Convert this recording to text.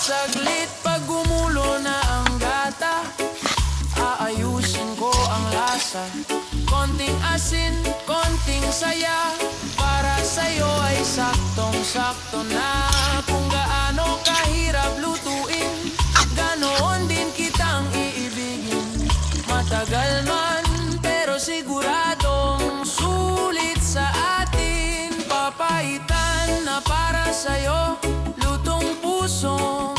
Saglit pag gumulo na ang gata, aayusin ko ang lasa. Konting asin, konting saya, para sa'yo ay saktong-sakto na. Kung gaano kahirap lutuin, ganoon din kitang iibigin. Matagal man, pero siguradong sulit sa atin. Papaitan na para sa'yo, lutong puso.